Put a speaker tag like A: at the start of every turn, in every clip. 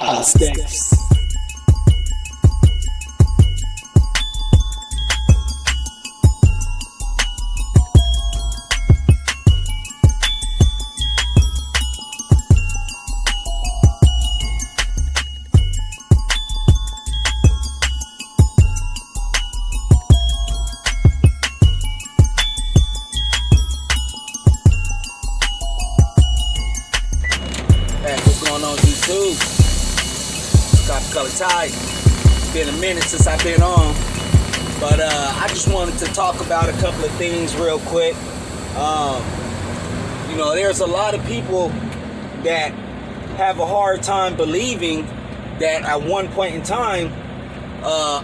A: Aztecs.
B: Hey, what's going on YouTube? Copper Color Tide. It's been a minute since I've been on, but I just wanted to talk about a couple of things real quick. There's a lot of people that have a hard time believing that at one point in time,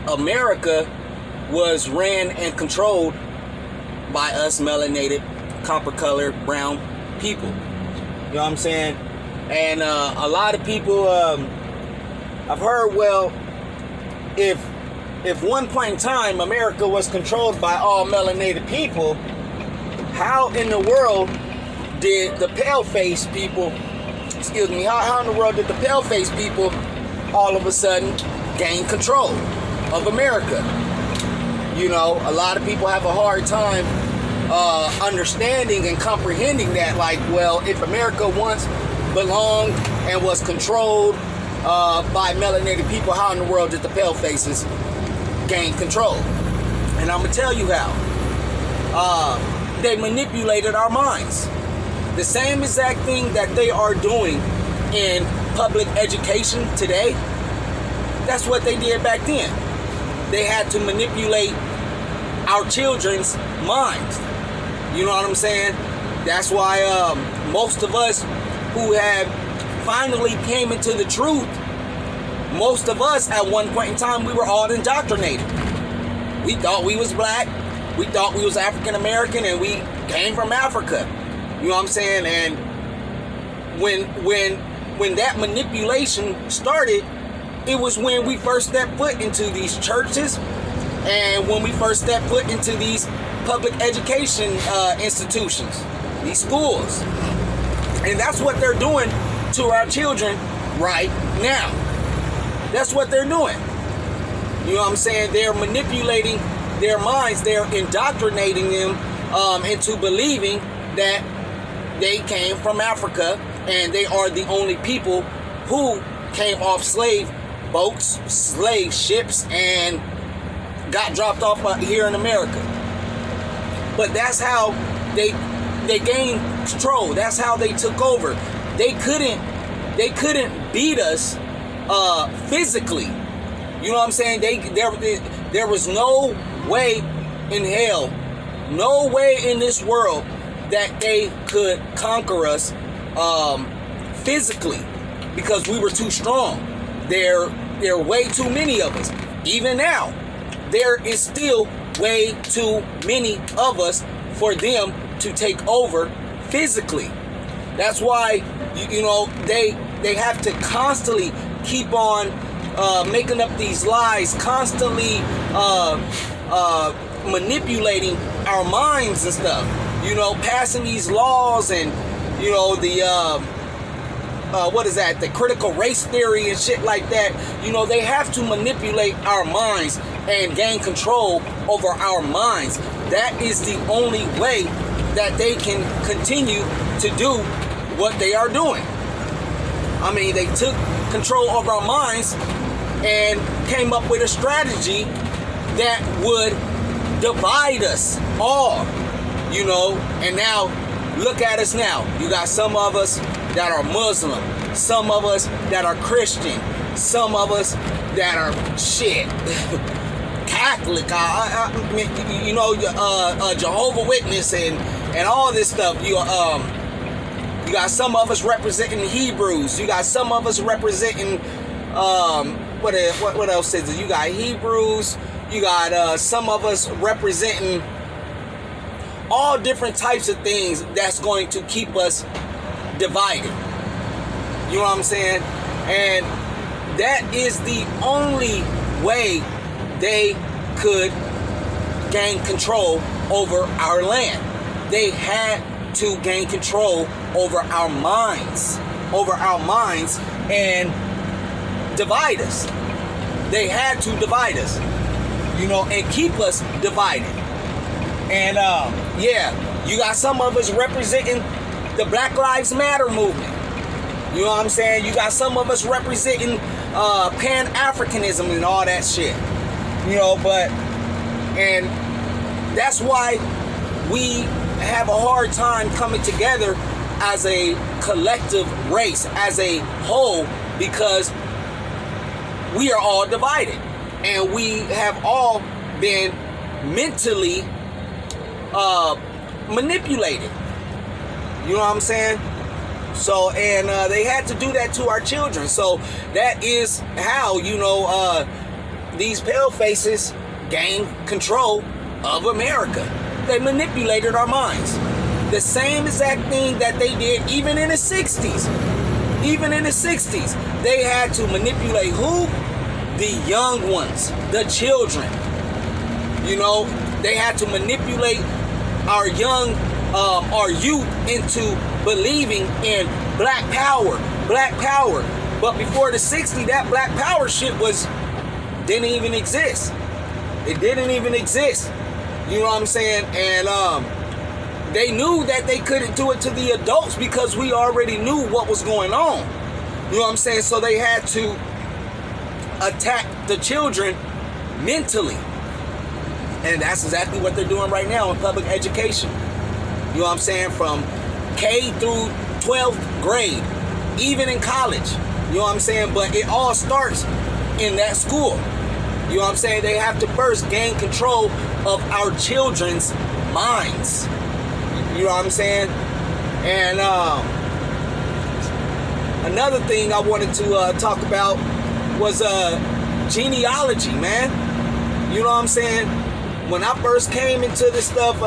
B: America was ran and controlled by us melanated, copper-colored, brown people. You know what I'm saying? And a lot of people, I've heard, well, if one point in time America was controlled by all melanated people, how in the world did the pale-face people, how in the world did the pale-face people all of a sudden gain control of America? You know, a lot of people have a hard time understanding and comprehending that, like, well, if America once belonged and was controlled by melanated people, how in the world did the pale faces gain control? And I'm gonna tell you how. They manipulated our minds. The same exact thing that they are doing in public education today, that's what they did back then. They had to manipulate our children's minds. You know what I'm saying? That's why most of us who have finally came into the truth, most of us at one point in time, we were all indoctrinated. We thought we was black, we thought we was African American, and we came from Africa. You know what I'm saying? And when that manipulation started, it was when we first stepped foot into these churches, and when we first stepped foot into these public education institutions, these schools. And that's what they're doing to our children right now. That's what they're doing. You know what I'm saying? They're manipulating their minds. They're indoctrinating them into believing that they came from Africa and they are the only people who came off slave boats, slave ships, and got dropped off here in America. But that's how they gained control. That's how they took over. They couldn't beat us physically. You know what I'm saying? There was no way in hell, no way in this world that they could conquer us physically, because we were too strong. There are way too many of us. Even now, there is still way too many of us for them to take over physically. That's why they have to constantly keep on making up these lies, constantly manipulating our minds and stuff. You know, passing these laws and the critical race theory and shit like that. You know, they have to manipulate our minds and gain control over our minds. That is the only way that they can continue to do what they are doing. I mean, they took control of our minds and came up with a strategy that would divide us all, you know. And now, look at us now. You got some of us that are Muslim, some of us that are Christian, some of us that are Catholic, Jehovah Witness, and all this stuff. You got some of us representing Hebrews. You got some of us representing what else is it? You got Hebrews. You got some of us representing all different types of things that's going to keep us divided. You know what I'm saying? And that is the only way they could gain control over our land. They had to gain control over our minds, and divide us. They had to divide us, you know, and keep us divided. And yeah, you got some of us representing the Black Lives Matter movement. You know what I'm saying? You got some of us representing Pan-Africanism and all that shit. You know, and that's why we have a hard time coming together as a collective race, as a whole, because we are all divided. And we have all been mentally manipulated. You know what I'm saying? So, and they had to do that to our children. So that is how, you know, these pale faces gained control of America. They manipulated our minds. The same exact thing that they did even in the 60s. Even in the 60s, they had to manipulate who? The young ones, the children. You know, they had to manipulate our youth into believing in black power. But before the 60s, that black power shit didn't even exist. It didn't even exist. You know what I'm saying? And they knew that they couldn't do it to the adults because we already knew what was going on. You know what I'm saying? So they had to attack the children mentally. And that's exactly what they're doing right now in public education. You know what I'm saying? From K through 12th grade, even in college. You know what I'm saying? But it all starts in that school. You know what I'm saying? They have to first gain control of our children's minds. You know what I'm saying? And another thing I wanted to talk about was genealogy, man. You know what I'm saying? When I first came into this stuff,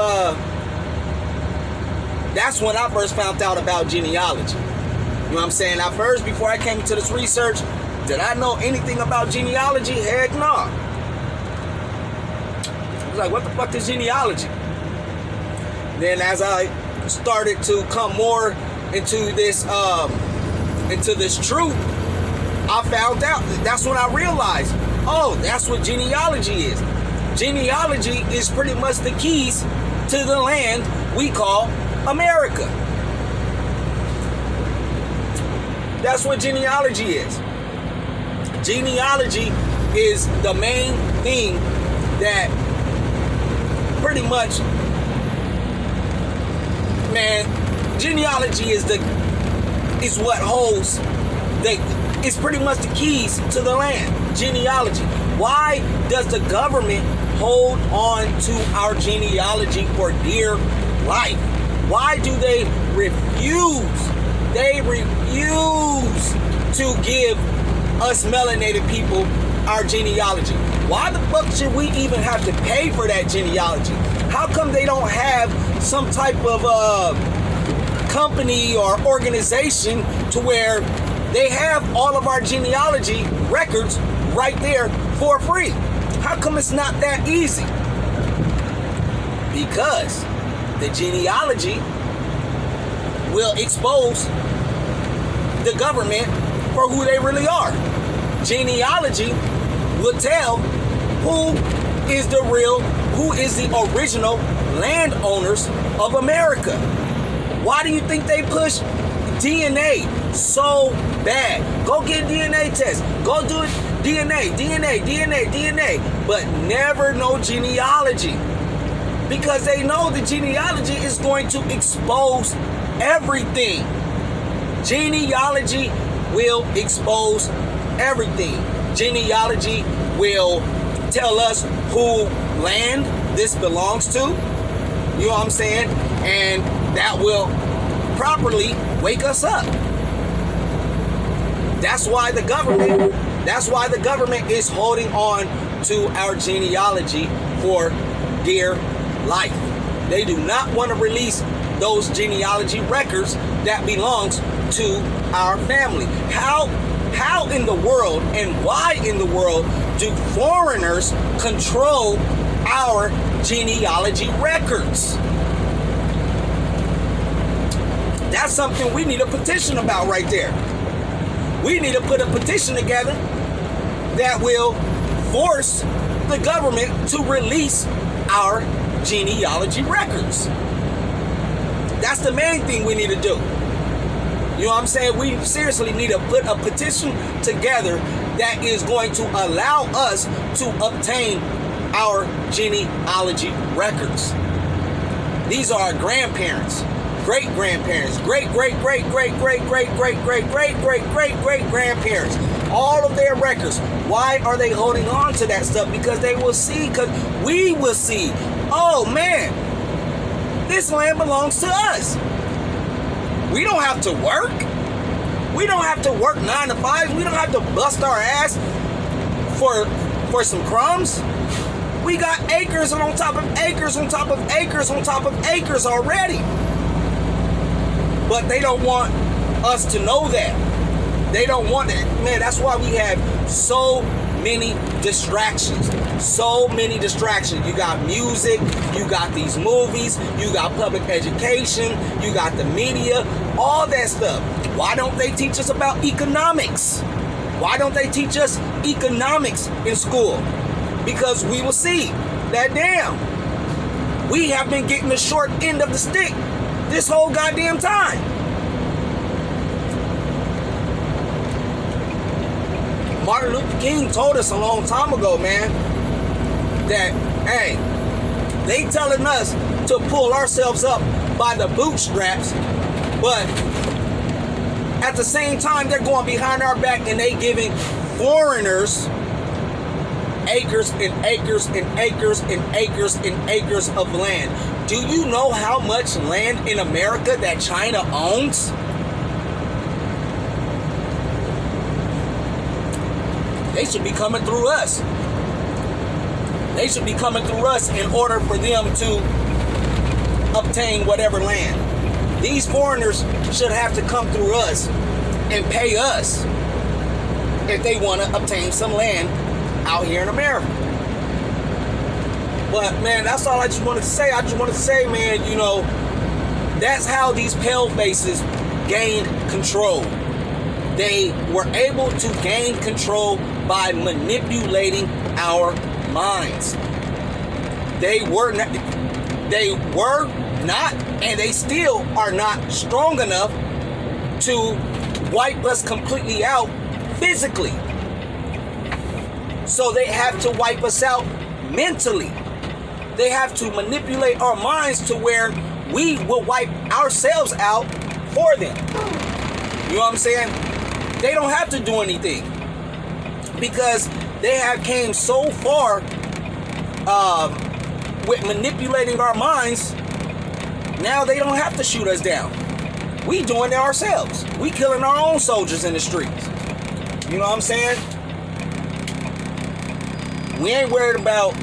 B: that's when I first found out about genealogy. You know what I'm saying? At first, before I came into this research, did I know anything about genealogy? Heck no. I was like, what the fuck is genealogy? Then as I started to come more into this truth, I found out. That's when I realized, oh, that's what genealogy is. Genealogy is pretty much the keys to the land we call America. That's what genealogy is. Genealogy is the main thing that pretty much, man, genealogy is what holds it's pretty much the keys to the land. Genealogy. Why does the government hold on to our genealogy for dear life? Why do they refuse? They refuse to give us melanated people our genealogy. Why the fuck should we even have to pay for that genealogy? How come they don't have some type of company or organization to where they have all of our genealogy records right there for free? How come it's not that easy? Because the genealogy will expose the government for who they really are. Genealogy will tell who is the original landowners of America. Why do you think they push DNA so bad? Go get a DNA test. Go do it. DNA. But never no genealogy. Because they know the genealogy is going to expose everything. Genealogy will expose everything. Genealogy will tell us who land this belongs to. You know what I'm saying? And that will properly wake us up. That's why the government is holding on to our genealogy for dear life. They do not want to release those genealogy records that belongs to our family. How in the world and why in the world do foreigners control our genealogy records? That's something we need a petition about right there. We need to put a petition together that will force the government to release our genealogy records. That's the main thing we need to do. You know what I'm saying? We seriously need to put a petition together that is going to allow us to obtain our genealogy records. These are our grandparents, great-grandparents, great-great-great-great-great-great-great-great-great-great-grandparents. All of their records. Why are they holding on to that stuff? Because they will see, because we will see, oh man, this land belongs to us. We don't have to work. We don't have to work 9 to 5. We don't have to bust our ass for some crumbs. We got acres on top of acres on top of acres on top of acres already. But they don't want us to know that. They don't want that. Man, that's why we have so many distractions. So many distractions. You got music, you got these movies, you got public education, you got the media, all that stuff. Why don't they teach us about economics? Why don't they teach us economics in school? Because we will see that damn, we have been getting the short end of the stick this whole goddamn time. Martin Luther King told us a long time ago, man, that, hey, they telling us to pull ourselves up by the bootstraps, but at the same time, they're going behind our back and they giving foreigners acres and acres and acres and acres and acres of land. Do you know how much land in America that China owns? They should be coming through us. They should be coming through us in order for them to obtain whatever land. These foreigners should have to come through us and pay us if they want to obtain some land out here in America. But man, that's all I just wanted to say. I just wanted to say, man, you know, that's how these pale faces gained control. They were able to gain control by manipulating our minds. They were not, and they still are not strong enough to wipe us completely out physically. So they have to wipe us out mentally. They have to manipulate our minds to where we will wipe ourselves out for them. You know what I'm saying? They don't have to do anything because they have came so far with manipulating our minds. Now they don't have to shoot us down. We doing it ourselves. We killing our own soldiers in the streets. You know what I'm saying? We ain't worried about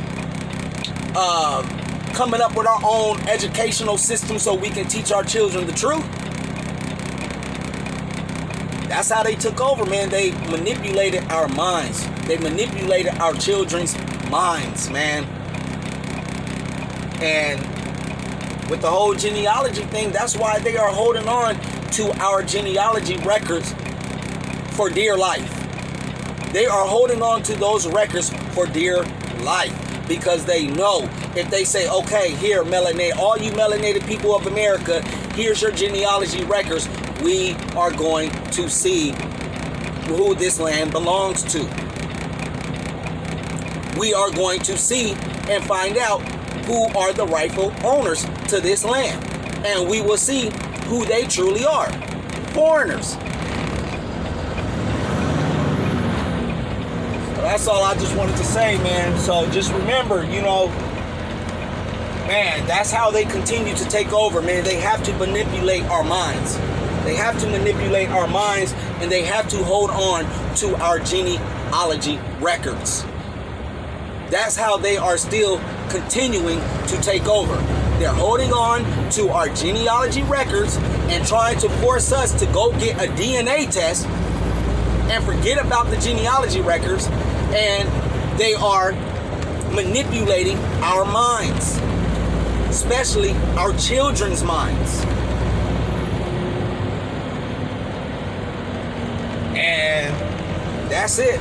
B: coming up with our own educational system so we can teach our children the truth. That's how they took over, man. They manipulated our minds. They manipulated our children's minds, man. And with the whole genealogy thing, that's why they are holding on to our genealogy records for dear life. They are holding on to those records for dear life because they know if they say, okay, here, all you melanated people of America, here's your genealogy records, we are going to see who this land belongs to. We are going to see and find out who are the rightful owners to this land. And we will see who they truly are. Foreigners. So that's all I just wanted to say, man. So just remember, you know, man, that's how they continue to take over, man. They have to manipulate our minds. They have to manipulate our minds, and they have to hold on to our genealogy records. That's how they are still continuing to take over. They're holding on to our genealogy records and trying to force us to go get a DNA test and forget about the genealogy records, and they are manipulating our minds, especially our children's minds. And that's it.